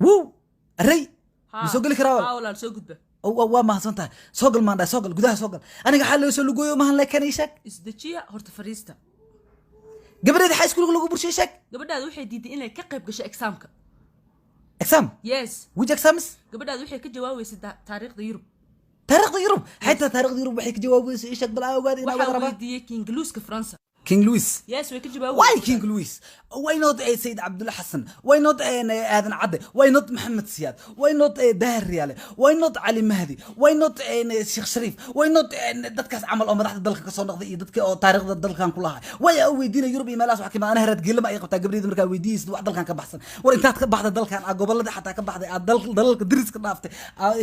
وو الري ها مسوق لك راول ولا سoo gudba waa mahadsantahay soo gal maandhay soo gal gudaha soo gal aniga xal loo soo lugoyo maahan laakiin ii sheeg isdajiya horta fariista gabadheeda high school lagu burshay sheeg gabadhaadu waxay diiday inay ka qayb gasho examka exam yes which exams gabadhaadu waxay ka jawaabaysaa taariikhda Yurub taariikhda Yurub xataa taariikhda Yurub waxay ka jawaabaysaa ii sheeg bal ogaad in waxa weydiiyay King Louis ka France King Louis yes way ka jawaabay why King Louis why not Said Abdullah Hassan why not Adan Adde why not Mohammed Siad why not Dahir Riyale why not Ali Mahdi why not Sheikh Sharif why not dadkaas amal oo madaxda dalka ka soo noqday iyo dadka oo taariikhda dalkan ku lahaa way weydiinay Yurub iyo meelaas wax ka maana herad geelma ay qabtaa gabadheeda markaa weydiisay wax dalkan ka baxsan war intaad ka baxda dalkan gobolada xataa ka baxday dalka dariska dhaaftay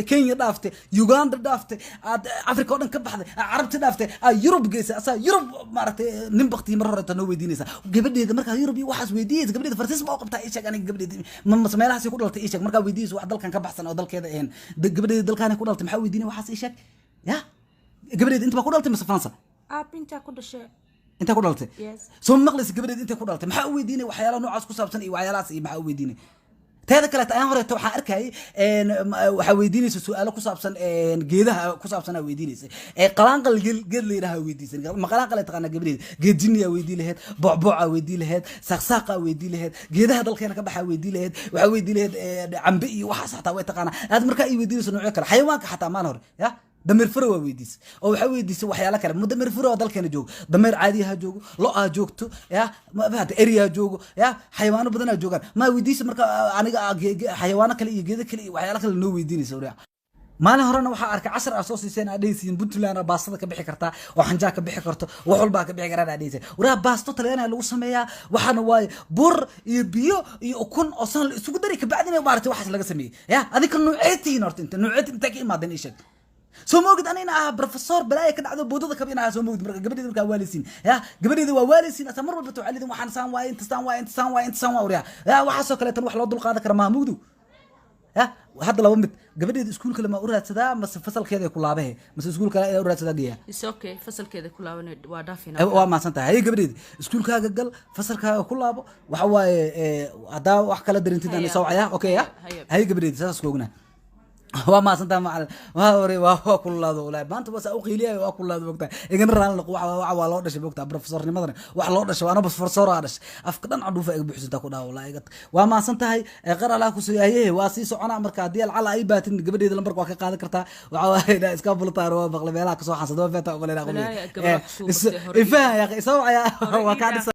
Kenya dhaaftay Uganda dhaaftay Afrika oo dhan ka baxday Carabta dhaaftay Yurub geysay asa Yurub maartay waqti mar hore tan weydiinaysa gabadheeda marka Yurub iyo waxaas weydiisay gabadheeda Faransiis ma qabtaa ii sheeg aniga gabadheeda ma meelahaas ku dhaltay ii sheeg marka weydiisay wax dalkan ka baxsan oo dalkeeda gabadheeda dalkan ku dhaltay maxaa weydiinay waxaas ii sheeg ya gabadheeda inta ku dhaltay mise Faransa inta ku dhashay inta ku dhaltay yes soo maqlis gabadheeda inta ku dhaltay maxaa weydiinay waxyaalo noocaas ku saabsan iyo waxyaalahaas iyo maxaa weydiinay teeda kale ayaan hore waxaan arkay waxa weydiinaysa su'aalo ku saabsan geedaha ku saabsan weydiinaysa qalanqal geed leeyahay weydiisan ma qalanqal taqana gabadheed geed jinniya weydii lahayd bocboca weydii lahayd saqsaaqa weydii lahayd geedaha dalkeena ka baxa weydii lahayd waxa weydii lahayd cambe iyo waxa saxta way taqana aad marka ay weydiinayso nooc kale xayawaanka xataa maan hore ya dameer faro waa weydiis oo waxa weydiisay waxyaalo kale muddo dameer faro dalkeena joogo dameer caadi ah joogo lo ah joogto ya ma baad area joogo ya xayawaano badan ah joogan ma weydiisay marka aniga xayawaano kale iyo geedo kale iyo waxyaalo kale noo weydiinayso wariya maalin horena waxa arkay 10 soo siiseen adeysiin Puntland baastada ka bixi kartaa oo xanjaa ka bixi karto wax walba ka bixi kartaa adeysiin waraa baasto talyaaniga lagu sameeyaa waxana way bur iyo biyo iyo ukun oo san isugu dari ka bacdina maartay waxaas laga sameeyay ya adika nuuceetiin horta inta nuuceet inta ka imaadeen ishag soo moogid anina professor balaay ka dhacdo boodada ka binaha soo moogid marka gabadheeda marka waalisiin ya gabadheeda waa waalisiin ata mar walba tawalidin waxaan saan waa inta saan waa wariya ya waxa soo kale tan wax loo dul qaadan kara mahmuudu ya hadda laba mid gabadheeda iskuulka lama u raadsadaa mas fasalkeeda ku laabahay mas iskuulka ay u raadsadaa geeya is okay fasalkeeda ku laabanay waa dhaafina waa ma santahay hay gabadheeda iskuulkaaga gal fasalkaaga ku laabo waxa waaye hadaa wax kala darintidaan soo wacaya okay ya hay gabadheeda saas koogna وما سنت مع وهوري وهو كل هذا ولا ما أنت بس أقيليه وأكل هذا وقتها إذا مرة أنا لقوا وعلى لودش بوقتها بروفيسور نمدني وعلى لودش وأنا بس بروفيسور هذاش أفكر أن عدو فيك بحسن تكون ولا يقط وما سنت هاي قرأ لك سياهيه واسيس أنا أمريكا ديال على أي بات إن قبل يدل أمريكا وكقاعد كرتا وعوائل إسكابل طاروا بغلب لك صح حسدوا فيتا ولا لا إفهم يا أخي سوى يا وكان